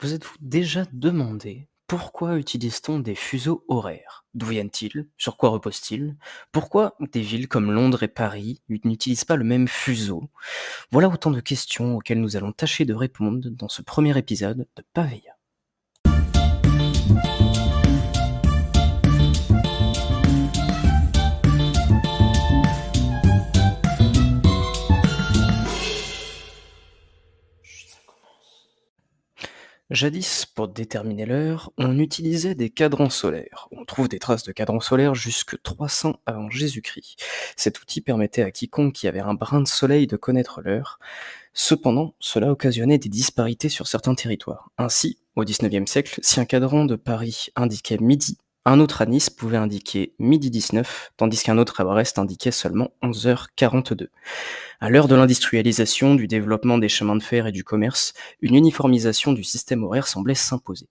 Vous êtes-vous déjà demandé pourquoi utilise-t-on des fuseaux horaires? D'où viennent-ils? Sur quoi reposent-ils? Pourquoi des villes comme Londres et Paris n'utilisent pas le même fuseau? Voilà autant de questions auxquelles nous allons tâcher de répondre dans ce premier épisode de Paveilla. Jadis, pour déterminer l'heure, on utilisait des cadrans solaires. On trouve des traces de cadrans solaires jusque 300 avant Jésus-Christ. Cet outil permettait à quiconque qui avait un brin de soleil de connaître l'heure. Cependant, cela occasionnait des disparités sur certains territoires. Ainsi, au XIXe siècle, si un cadran de Paris indiquait midi, un autre à Nice pouvait indiquer midi 19, tandis qu'un autre à Brest indiquait seulement 11h42. À l'heure de l'industrialisation, du développement des chemins de fer et du commerce, une uniformisation du système horaire semblait s'imposer.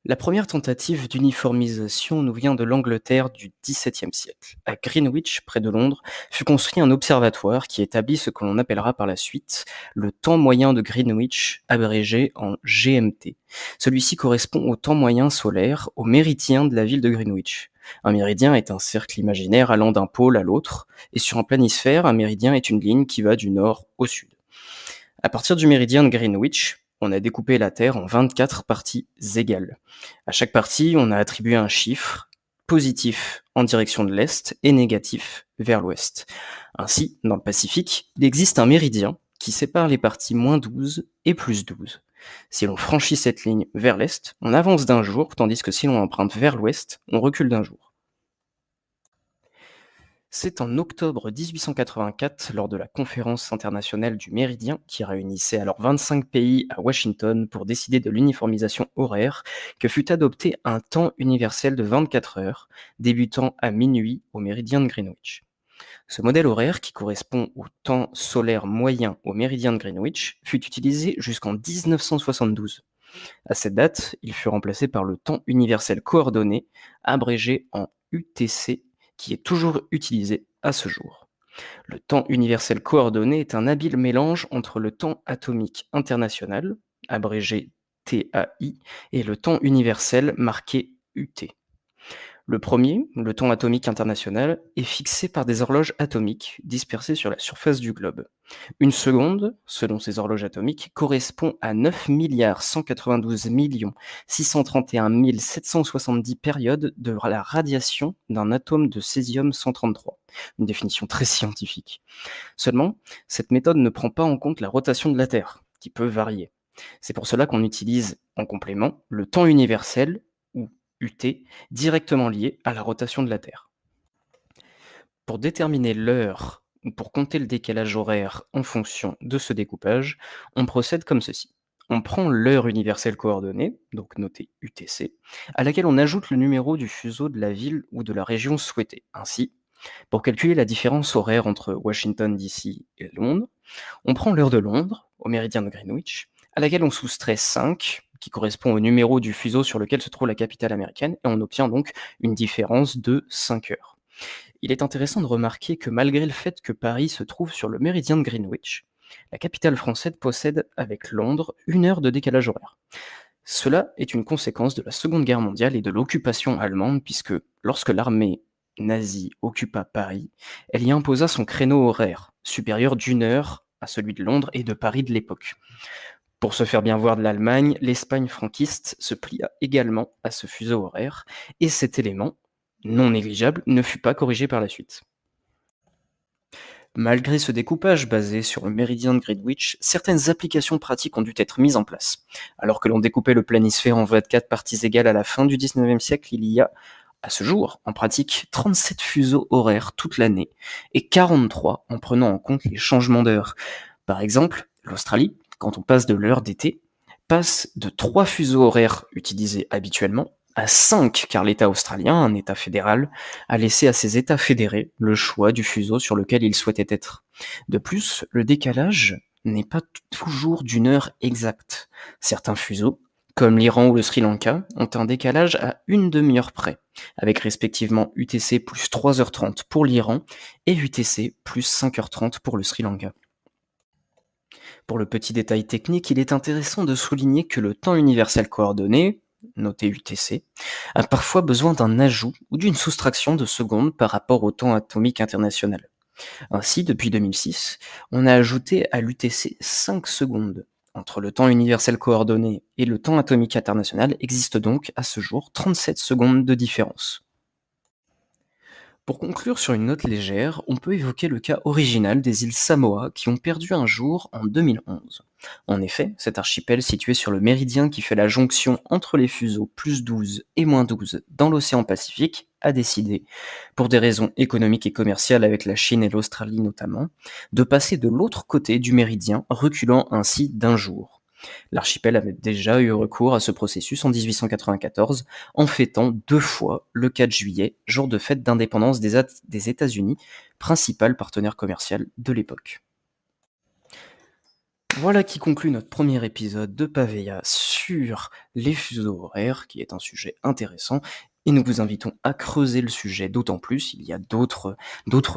La première tentative d'uniformisation nous vient de l'Angleterre du XVIIe siècle. À Greenwich, près de Londres, fut construit un observatoire qui établit ce que l'on appellera par la suite le temps moyen de Greenwich, abrégé en GMT. Celui-ci correspond au temps moyen solaire, au méridien de la ville de Greenwich. Un méridien est un cercle imaginaire allant d'un pôle à l'autre, et sur un planisphère, un méridien est une ligne qui va du nord au sud. À partir du méridien de Greenwich, on a découpé la Terre en 24 parties égales. À chaque partie, on a attribué un chiffre positif en direction de l'Est et négatif vers l'Ouest. Ainsi, dans le Pacifique, il existe un méridien qui sépare les parties -12 et +12. Si l'on franchit cette ligne vers l'Est, on avance d'un jour, tandis que si l'on emprunte vers l'Ouest, on recule d'un jour. C'est en octobre 1884, lors de la conférence internationale du Méridien, qui réunissait alors 25 pays à Washington pour décider de l'uniformisation horaire, que fut adopté un temps universel de 24 heures, débutant à minuit au méridien de Greenwich. Ce modèle horaire, qui correspond au temps solaire moyen au méridien de Greenwich, fut utilisé jusqu'en 1972. À cette date, il fut remplacé par le temps universel coordonné, abrégé en UTC, qui est toujours utilisé à ce jour. Le temps universel coordonné est un habile mélange entre le temps atomique international, abrégé TAI, et le temps universel marqué UT. Le premier, le temps atomique international, est fixé par des horloges atomiques dispersées sur la surface du globe. Une seconde, selon ces horloges atomiques, correspond à 9 631 770 périodes de la radiation d'un atome de césium-133. Une définition très scientifique. Seulement, cette méthode ne prend pas en compte la rotation de la Terre, qui peut varier. C'est pour cela qu'on utilise en complément le temps universel, ou UT, directement lié à la rotation de la Terre. Pour déterminer l'heure ou pour compter le décalage horaire en fonction de ce découpage, on procède comme ceci. On prend l'heure universelle coordonnée, donc notée UTC, à laquelle on ajoute le numéro du fuseau de la ville ou de la région souhaitée. Ainsi, pour calculer la différence horaire entre Washington DC et Londres, on prend l'heure de Londres, au méridien de Greenwich, à laquelle on soustrait 5, qui correspond au numéro du fuseau sur lequel se trouve la capitale américaine, et on obtient donc une différence de 5 heures. Il est intéressant de remarquer que malgré le fait que Paris se trouve sur le méridien de Greenwich, la capitale française possède avec Londres 1 heure de décalage horaire. Cela est une conséquence de la Seconde Guerre mondiale et de l'occupation allemande, puisque lorsque l'armée nazie occupa Paris, elle y imposa son créneau horaire, supérieur d'1 heure à celui de Londres et de Paris de l'époque. Pour se faire bien voir de l'Allemagne, l'Espagne franquiste se plia également à ce fuseau horaire, et cet élément, non négligeable, ne fut pas corrigé par la suite. Malgré ce découpage basé sur le méridien de Greenwich, certaines applications pratiques ont dû être mises en place. Alors que l'on découpait le planisphère en 24 parties égales à la fin du XIXe siècle, il y a, à ce jour, en pratique, 37 fuseaux horaires toute l'année et 43 en prenant en compte les changements d'heure. Par exemple, l'Australie, quand on passe de l'heure d'été, passe de 3 fuseaux horaires utilisés habituellement à 5, car l'État australien, un État fédéral, a laissé à ses États fédérés le choix du fuseau sur lequel ils souhaitaient être. De plus, le décalage n'est pas toujours d'1 heure exacte. Certains fuseaux, comme l'Iran ou le Sri Lanka, ont un décalage à une demi-heure près, avec respectivement UTC plus 3h30 pour l'Iran et UTC plus 5h30 pour le Sri Lanka. Pour le petit détail technique, il est intéressant de souligner que le temps universel coordonné, noté UTC, a parfois besoin d'un ajout ou d'une soustraction de secondes par rapport au temps atomique international. Ainsi, depuis 2006, on a ajouté à l'UTC 5 secondes. Entre le temps universel coordonné et le temps atomique international existe donc à ce jour 37 secondes de différence. Pour conclure sur une note légère, on peut évoquer le cas original des îles Samoa qui ont perdu un jour en 2011. En effet, cet archipel situé sur le méridien qui fait la jonction entre les fuseaux +12 et -12 dans l'océan Pacifique a décidé, pour des raisons économiques et commerciales avec la Chine et l'Australie notamment, de passer de l'autre côté du méridien, reculant ainsi d'un jour. L'archipel avait déjà eu recours à ce processus en 1894 en fêtant 2 fois le 4 juillet, jour de fête d'indépendance des États-Unis, principal partenaire commercial de l'époque. Voilà qui conclut notre premier épisode de Pavea sur les fuseaux horaires, qui est un sujet intéressant. Et nous vous invitons à creuser le sujet d'autant plus. Il y a d'autres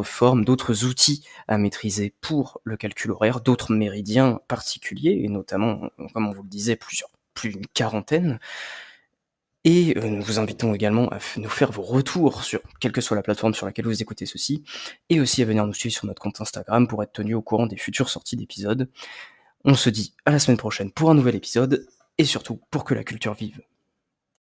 formes, d'autres outils à maîtriser pour le calcul horaire, d'autres méridiens particuliers, et notamment, comme on vous le disait, plus d'une quarantaine. Et nous vous invitons également à nous faire vos retours sur quelle que soit la plateforme sur laquelle vous écoutez ceci, et aussi à venir nous suivre sur notre compte Instagram pour être tenu au courant des futures sorties d'épisodes. On se dit à la semaine prochaine pour un nouvel épisode, et surtout pour que la culture vive.